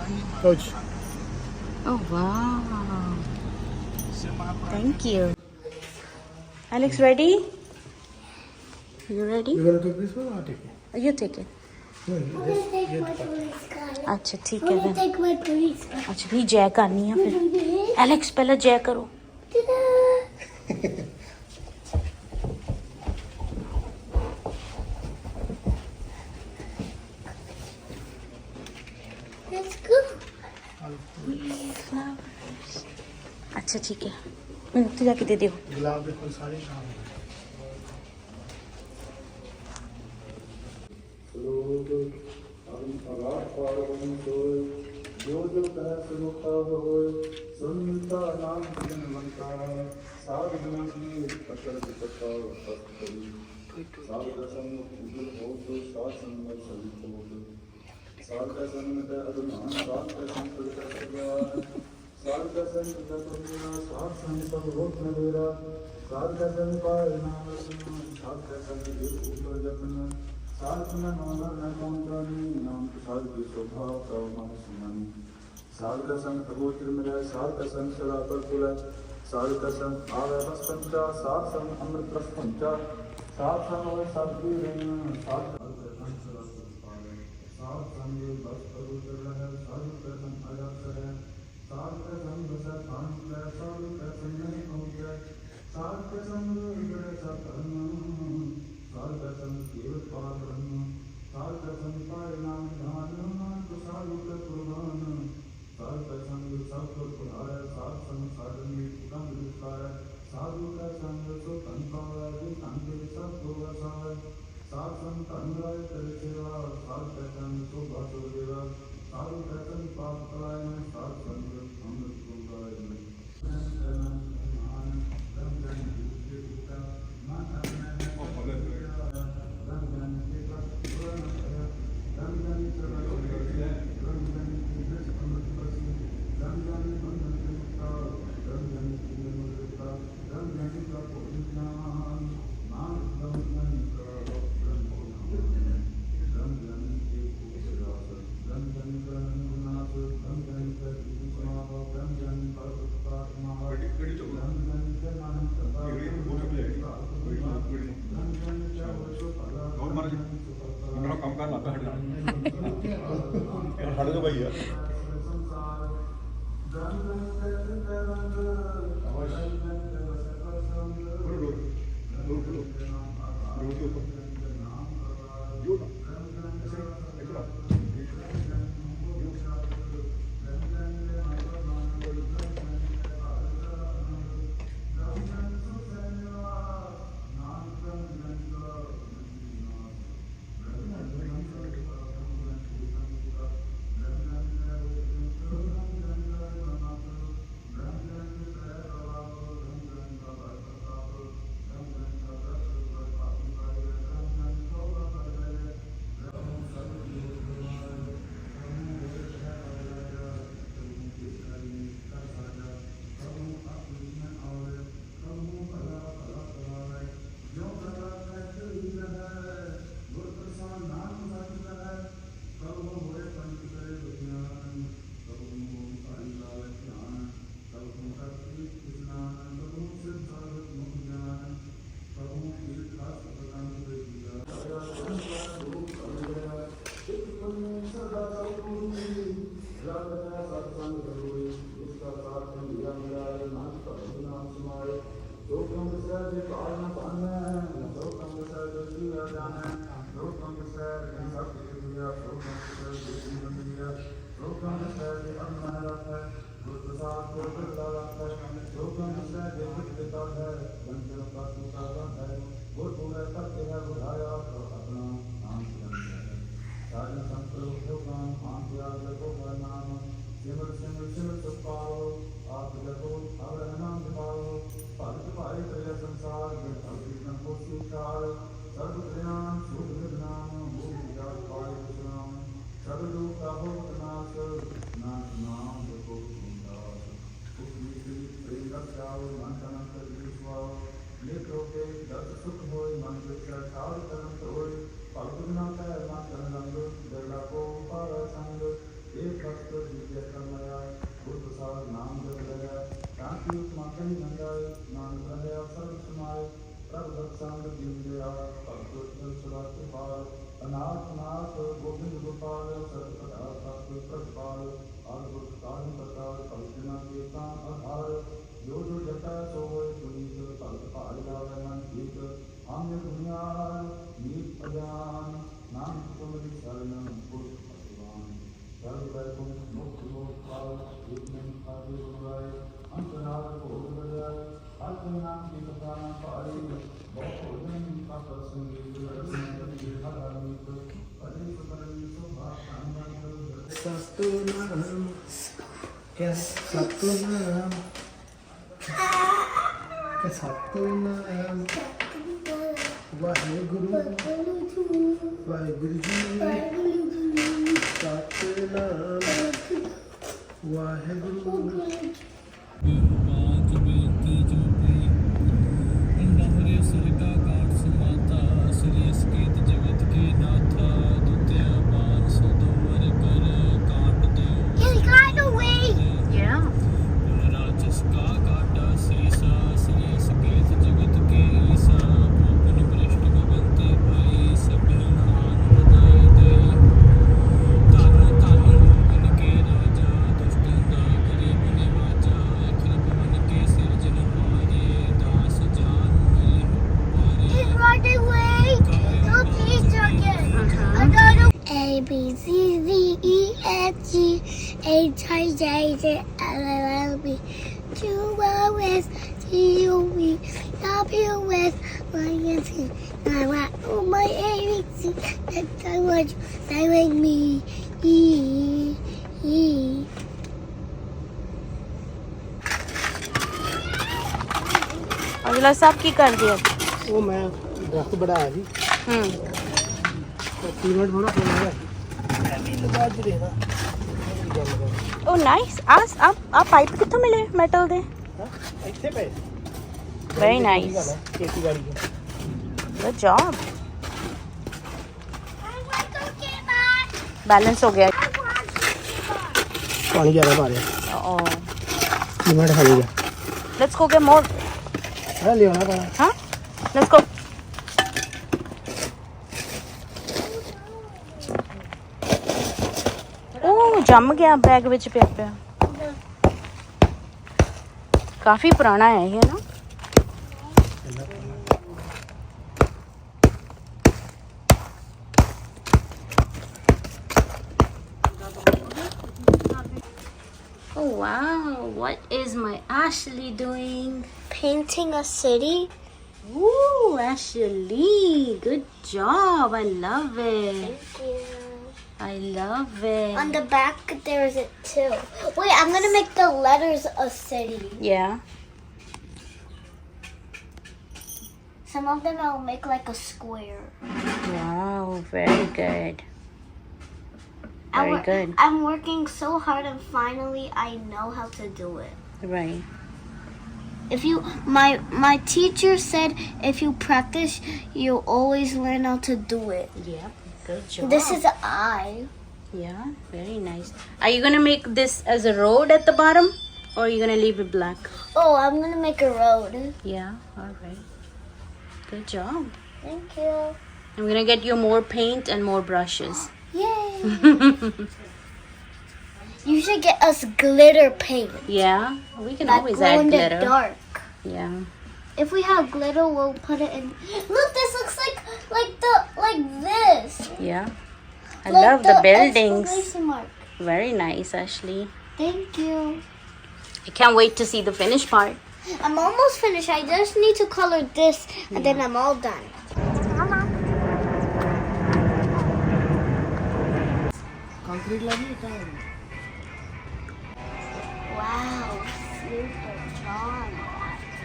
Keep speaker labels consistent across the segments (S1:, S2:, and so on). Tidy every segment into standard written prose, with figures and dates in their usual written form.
S1: Coach.
S2: Oh, wow. Thank you. Alex, ready? You ready?
S1: You want to take this one or take it?
S2: You take it.
S1: No,
S3: Take my police car.
S2: अच्छा ठीक है फिर
S3: Take my police car.
S2: अच्छा नहीं जय करनी है फिर एलेक्स पहले जय करो
S3: Let's go.
S2: अच्छा ठीक है मैं तो जाके दे दियो
S1: गुलाब के फूल सारे शाम जो जो कह सुनता हो सुनता नाम जनवंता साधना की पकड़ पकड़ पकड़ी साधना संग उजल हो तो शासन में सभी हो साधना संग में अभिमान साधना संग का सगान साधना संग का दुनिया साध संग सब रोक न मेरा साधना संग पाए नाम साधना संग एक ऊपर जपना साधना नाम न कौंतरानी नाम साध की शोभा का मन सुनानी साध का संग अगोचर मिला साध का संग सदा पर खुला साध का संग आवे बस पंचा साध संग अमृत रस पंचा साध संग होए सब की रेना साध का संग सदा पर पावे साध संग बस अगोचर रहे साध का संग अजब रहे साध का संग बस कान है साध का संग नहीं होता साध का संग बड़े सब कर्म साध का संग केवल पार ब्रह्म साध का संग पाए नाम ध्यान तो साधु का कुर्बान साध का संग सब को खुलाए साध संग साधन में उत्तम विचार साधु का संग सो तन पावे जो संग सब को वसाए साध संग तन राय कर सेवा साध का संग सो बासो देवा साधु का संग पाप कराए साध संग अमृत को गाए
S4: ਕੰਮ ਕਰਨ ਲੱਗਾ ਸਾਡੇ ਤੋਂ ਭਾਈ ਆ भगत ना पै मन रंग दरड़ा को पावे संग एक भक्त
S1: सिंधिया भक्त सदाते पाल अनाथ नाथ गोविंद गोपाल सरपदा सत प्रतिपाल अद्भुत काल प्रकार कल्पना केता आधार जो जो जटा सोय पुनीत भक्त पाल जावे मन जीत आम्य दुनियार नीत अजान नाम तुम्हारी शरण पुरुष भगवान सर्व वैकुंठ मुक्त मोक्षाल एक में खाते बुलाए अंतराल भोग बजाए हर नाम की कथा न पाई बहुत दिन का प्रसंग हर अमित परे परे सुभाषान
S5: सतनाम क्या सतनाम क्या सतनाम वाहेगुरु वाहेगुरु जी सतनाम वाहेगुरु
S6: पांच बेनती जो पे अंडमरे सरका काट समाता श्री स्केत जगत के नाथा दुत्या बान सुदोवर कर काट दे
S3: He got away.
S2: Yeah.
S6: राजस का काटा शीसा श्री स्केत जगत के ईसा पापन भ्रष्ट भगवंते भाई सभी नान बधाई दे धन धन लोगन के राजा दुष्ट गरीब निवाजा अखिल भवन के सिरजनहारे दास जान मिले पारे
S3: He's running away. No, please again. Another. A B C D E F G H I J K L M N O P Q R S T U V W X Y and Z. I want all my ABC. That's I want that make me E.
S2: अगला साहब की कर दिया?
S5: वो मैं दरख्त बढ़ाया जी पीमेंट होना पड़ेगा अभी लगा दे देना
S2: ओ नाइस आस आप पाइप कितों मिले मेटल दे?
S5: ਇੱਥੇ ਪਏ
S2: वेरी नाइस
S5: खेती बाड़ी के
S2: गुड जॉब बैलेंस हो गया
S5: पानी ज़्यादा पा रहे पीमेंट खा लिया
S2: लेट्स गो गेट मोर
S5: अरे ले आना पाना
S2: हाँ लेट्स गो ओ जम गया बैग विच पिया पिया काफी पुराना है ये ना Oh wow, what is my Ashley doing?
S3: Painting a city.
S2: Ooh, Ashley, good job. I love it.
S3: Thank you.
S2: I love it.
S3: On the back, there's it too. Wait, I'm gonna make the letters a city.
S2: Yeah.
S3: Some of them I'll make like a square.
S2: Wow, very good. Very good.
S3: I'm working so hard and finally I know how to do it.
S2: Right.
S3: If you, my teacher said if you practice, you always learn how to do it.
S2: Yeah, good job.
S3: This is an eye.
S2: Yeah, very nice. Are you gonna make this as a road at the bottom, or are you gonna leave it black?
S3: Oh, I'm gonna make a road.
S2: Yeah, all right. Good job.
S3: Thank you.
S2: I'm gonna get you more paint and more brushes.
S3: Yay! You should get us glitter paint.
S2: Yeah, we can
S3: Like
S2: always
S3: glow
S2: add
S3: in the
S2: glitter.
S3: dark.
S2: Yeah.
S3: If we have glitter, we'll put it in. Look, this looks like this.
S2: Yeah. I
S3: Like
S2: love the buildings.
S3: exclamation mark.
S2: Very nice, Ashley.
S3: Thank you.
S2: I can't wait to see the finished part.
S3: I'm almost finished. I just need to color this, and then I'm all done.
S5: Concrete लगी है
S3: Wow, super John.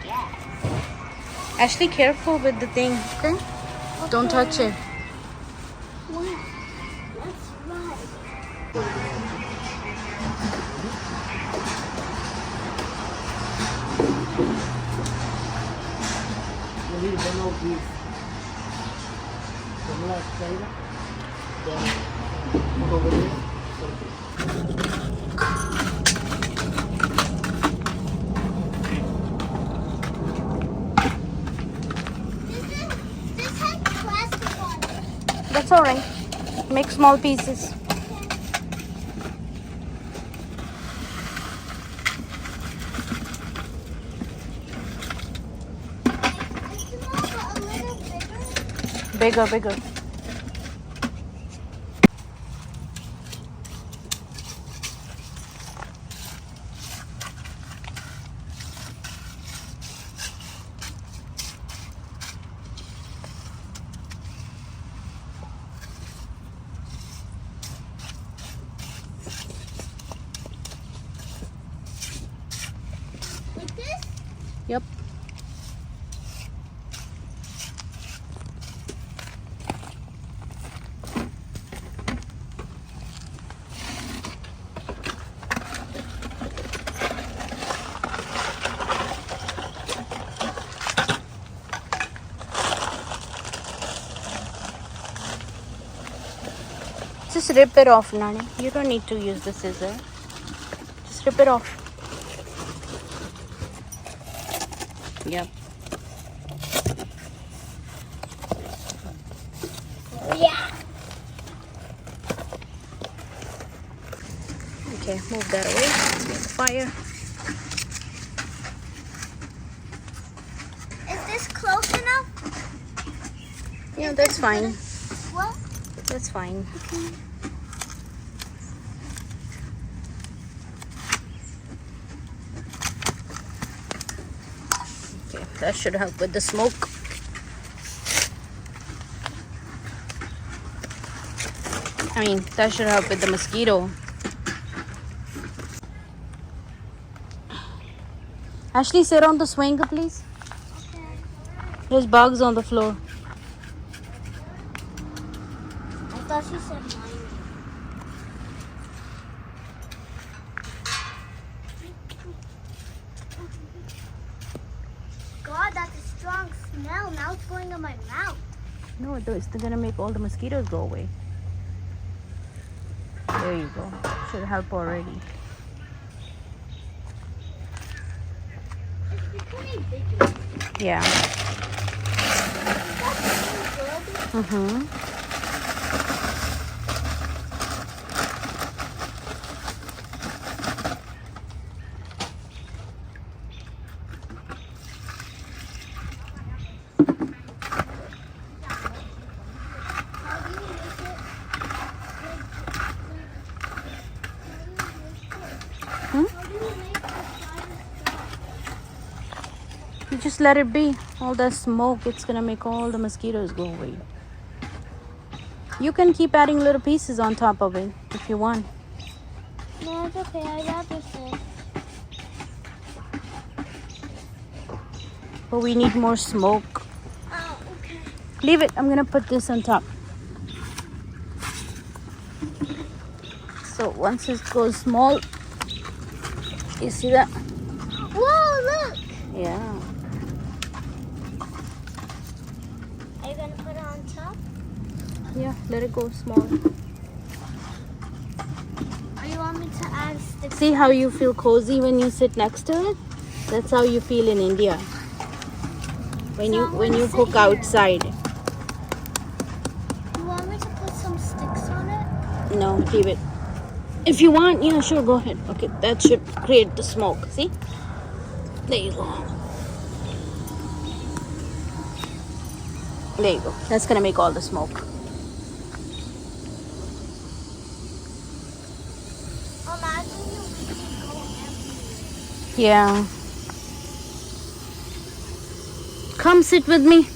S3: Yes.
S2: Ashley, careful with the thing, okay? Don't touch it.
S3: Wow. That's right.
S5: वही बनाओ please कमला चाहिए
S2: That's all right. Make small pieces. Bigger, bigger.
S3: Like this?
S2: Yep. Just rip it off, Nani. You don't need to use the scissor. Just rip it off. Yep.
S3: Yeah.
S2: Okay, move that away. Make the fire.
S3: Is this close enough?
S2: Yeah, that's fine.
S3: What?
S2: That's fine. Okay, that should help with the smoke. I mean, that should help with the mosquito. Ashley, sit on the swing, please.
S3: Okay.
S2: There's bugs on the floor.
S3: I thought she said mine. God, that's a strong smell. Now it's going in my mouth.
S2: No, it's gonna make all the mosquitoes go away. There you go. Should help already.
S3: It's becoming bigger.
S2: Yeah.
S3: That's really good.
S2: Mm-hmm. You just let it be. All that smoke, it's gonna make all the mosquitoes go away. You can keep adding little pieces on top of it if you want.
S3: No, it's okay. I got this thing.
S2: But we need more smoke.
S3: Oh, okay.
S2: Leave it. I'm gonna put this on top. So once it goes small, you see that?
S3: Whoa, look!
S2: Yeah.
S3: Are you gonna put it on top?
S2: Yeah, let it go small.
S3: Or you want me to add sticks?
S2: See how you feel cozy when you sit next to it? That's how you feel in India. When
S3: So I'm
S2: you
S3: gonna sit
S2: cook
S3: here.
S2: outside.
S3: You want me to put some sticks on it?
S2: No, leave it. If you want, yeah, sure, go ahead. Okay, that should create the smoke. See? There you go. There you go. That's gonna make all the smoke.
S3: Imagine you make it go everywhere.
S2: Yeah. Come sit with me.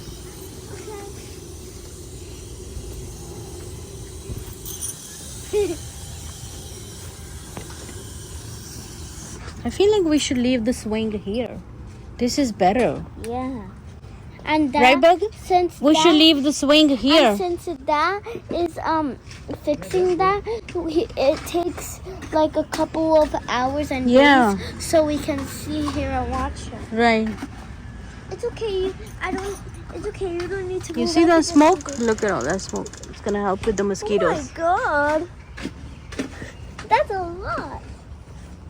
S3: Okay.
S2: I feel like we should leave the swing here. This is better.
S3: Yeah. And that,
S2: Right, Bug?
S3: since
S2: We
S3: that,
S2: should leave the swing here.
S3: And since that is fixing that, it takes like a couple of hours and
S2: Yeah.
S3: days, so we can see here and watch it.
S2: Right.
S3: It's okay. It's okay. You don't need to.
S2: You
S3: go
S2: see
S3: back
S2: that
S3: to
S2: smoke?
S3: the-
S2: Look at all that smoke. It's gonna help with the
S3: Oh
S2: mosquitoes.
S3: my god. That's a lot.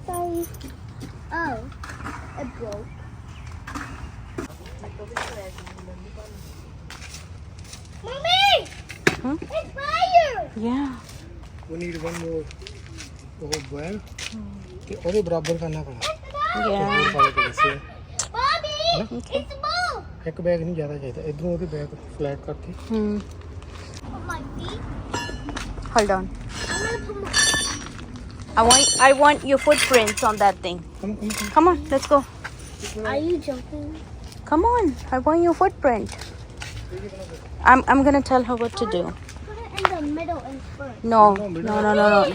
S3: Sorry. Oh, it broke. Mommy! It's fire!
S2: Yeah.
S5: We need one more. Oh, boil. ਤੇ ਉਹਦੇ ਬਰਾਬਰ ਕਰਨਾ ਪੈਣਾ
S2: Yeah.
S5: ਸਾਰੇ ਕੋਲ ਸੇ
S3: Mommy!
S2: Okay.
S3: It's a ball!
S5: ਇੱਕ bag ਨਹੀਂ ਜ਼ਿਆਦਾ ਚਾਹੀਦਾ ਇਧਰੋਂ ਉਹਦੇ ਬੈਗ ਫਲੈਟ ਕਰਕੇ
S2: Hmm.
S3: Put my feet.
S2: Hold on.
S3: I'm gonna put my...
S2: I want your footprints on that thing. Come on, let's go.
S3: Are you jumping?
S2: Come on. I want your footprint. I'm gonna tell her what to do.
S3: Put it in the middle and first.
S2: No.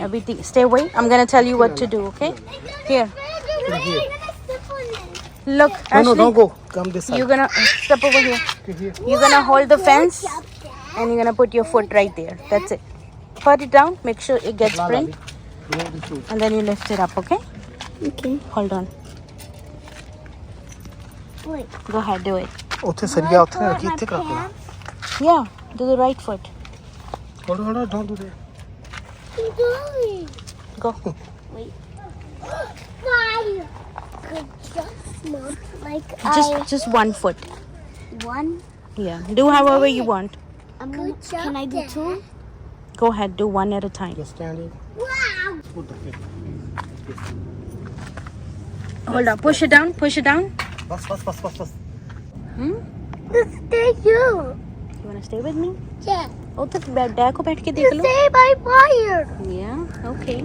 S2: Everything. Stay away. I'm gonna tell you what to do. Okay? Here.
S3: I'm gonna step on it.
S2: Look,
S5: No,
S2: Ashley.
S5: don't go. Come this side.
S2: You're gonna step over here.
S5: Here.
S2: You're gonna hold the fence
S3: Up there.
S2: and you're gonna put your foot right there. That's it. Put it down. Make sure it gets print, and then you lift it up. Okay?
S3: Okay.
S2: Hold on.
S3: Wait.
S2: Go ahead. Do it.
S5: ਉੱਥੇ ਸਰੀਆ ਉੱਥੇ ਰੱਖੀ ਇੱਥੇ ਕਰ ਦੇਣਾ
S2: Yeah. Do the right foot.
S5: hold on don't do that
S3: Keep going.
S2: Go.
S3: Fire. Could just not like
S2: Just one foot.
S3: one.
S2: Yeah. Do however you want.
S3: Can I do two?
S2: Go ahead. Do one at a time.
S5: just stand it
S3: Wow.
S5: put the feet
S2: Hold on. Push it down. Push it down.
S5: bas
S2: Hmm?
S3: Let's stay you.
S2: You wanna stay with me?
S3: Yeah.
S2: Oh, तो बैठ को बैठ के देख लो.
S3: Stay by fire.
S2: Yeah. Okay.